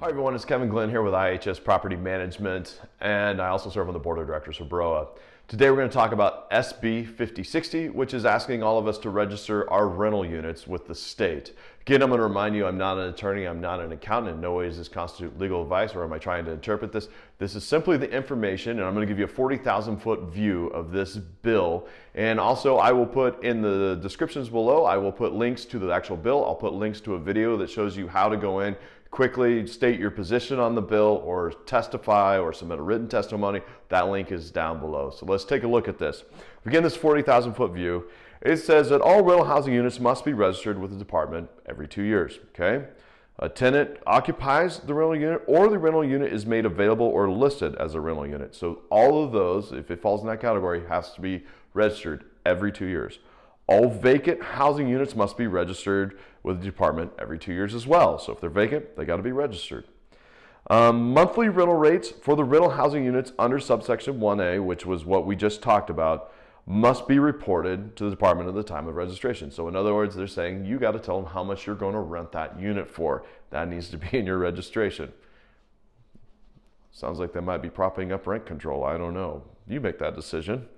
Hi everyone, it's Kevin Glenn here with IHS Property Management, and I also serve on the board of directors for BROA. Today we're going to talk about SB5060, which is asking all of us to register our rental units with the state. Again, I'm going to remind you, I'm not an attorney, I'm not an accountant. In no way does this constitute legal advice, or am I trying to interpret this. This is simply the information, and I'm going to give you a 40,000 foot view of this bill. And also, I will put in the descriptions below, I will put links to the actual bill. I'll put links to a video that shows you how to go in, quickly state your position on the bill, or testify, or submit a written testimony. That link is down below. So let's take a look at this. Begin this 40,000 foot view. It says that all rental housing units must be registered with the department every 2 years. Okay? A tenant occupies the rental unit, or the rental unit is made available or listed as a rental unit. So all of those, if it falls in that category, has to be registered every 2 years. All vacant housing units must be registered with the department every 2 years as well. So if they're vacant, they got to be registered. Monthly rental rates for the rental housing units under subsection 1A, which was what we just talked about, must be reported to the department at the time of registration. So in other words, they're saying you got to tell them how much you're going to rent that unit for. That needs to be in your registration. Sounds like they might be propping up rent control. I don't know. You make that decision.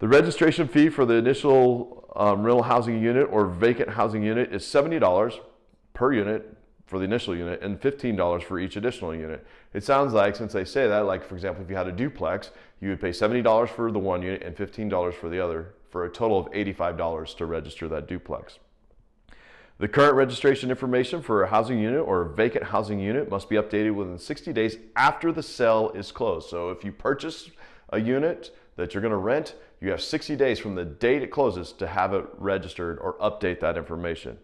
The registration fee for the initial rental housing unit or vacant housing unit is $70 per unit for the initial unit and $15 for each additional unit. It sounds like, since they say that, like for example, if you had a duplex, you would pay $70 for the one unit and $15 for the other, for a total of $85 to register that duplex. The current registration information for a housing unit or a vacant housing unit must be updated within 60 days after the sale is closed. So if you purchase a unit that you're going to rent, you have 60 days from the date it closes to have it registered or update that information.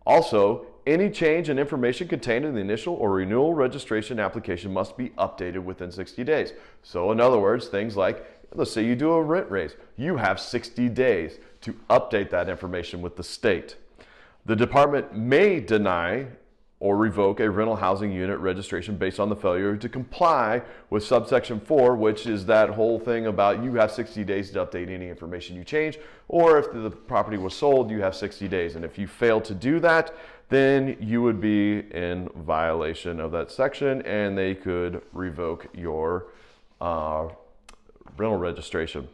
Also, any change in information contained in the initial or renewal registration application must be updated within 60 days. So in other words, things like, let's say you do a rent raise, you have 60 days to update that information with the state. The department may deny or revoke a rental housing unit registration based on the failure to comply with subsection 4, which is that whole thing about you have 60 days to update any information you change, or if the property was sold, you have 60 days. And if you fail to do that, then you would be in violation of that section, and they could revoke your rental registration.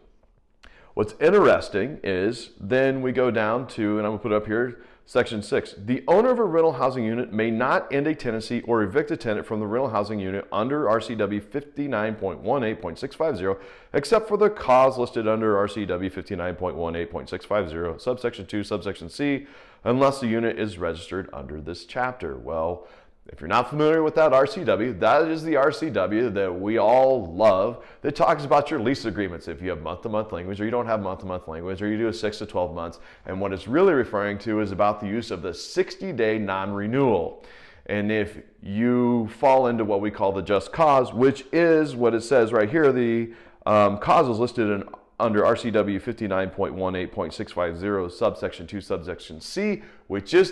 What's interesting is then we go down to, and I'm going to put it up here, Section 6. The owner of a rental housing unit may not end a tenancy or evict a tenant from the rental housing unit under RCW 59.18.650, except for the cause listed under RCW 59.18.650, subsection 2, subsection C, unless the unit is registered under this chapter. Well, if you're not familiar with that RCW, that is the RCW that we all love that talks about your lease agreements. If you have month-to-month language, or you don't have month-to-month language, or you do a 6 to 12 months. And what it's really referring to is about the use of the 60-day non-renewal. And if you fall into what we call the just cause, which is what it says right here, the cause is listed under RCW 59.18.650, subsection 2, subsection C, which is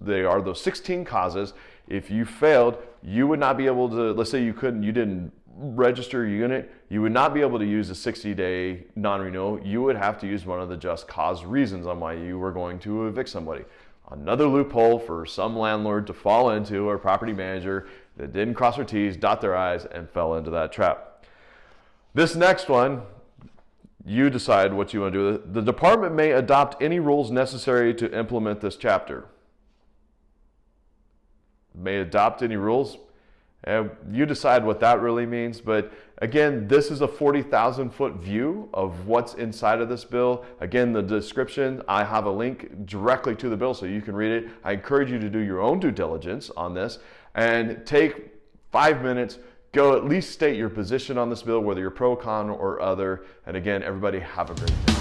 they are those 16 causes. If you failed, you would not be able to, let's say you didn't register your unit, you would not be able to use a 60-day non-renewal. You would have to use one of the just cause reasons on why you were going to evict somebody. Another loophole for some landlord to fall into, or property manager that didn't cross their T's, dot their I's, and fell into that trap. This next one, you decide what you want to do with it. The department may adopt any rules necessary to implement this chapter. May adopt any rules. You decide what that really means. But again, this is a 40,000 foot view of what's inside of this bill. Again, the description, I have a link directly to the bill so you can read it. I encourage you to do your own due diligence on this and take 5 minutes. Go at least state your position on this bill, whether you're pro, con, or other. And again, everybody have a great day.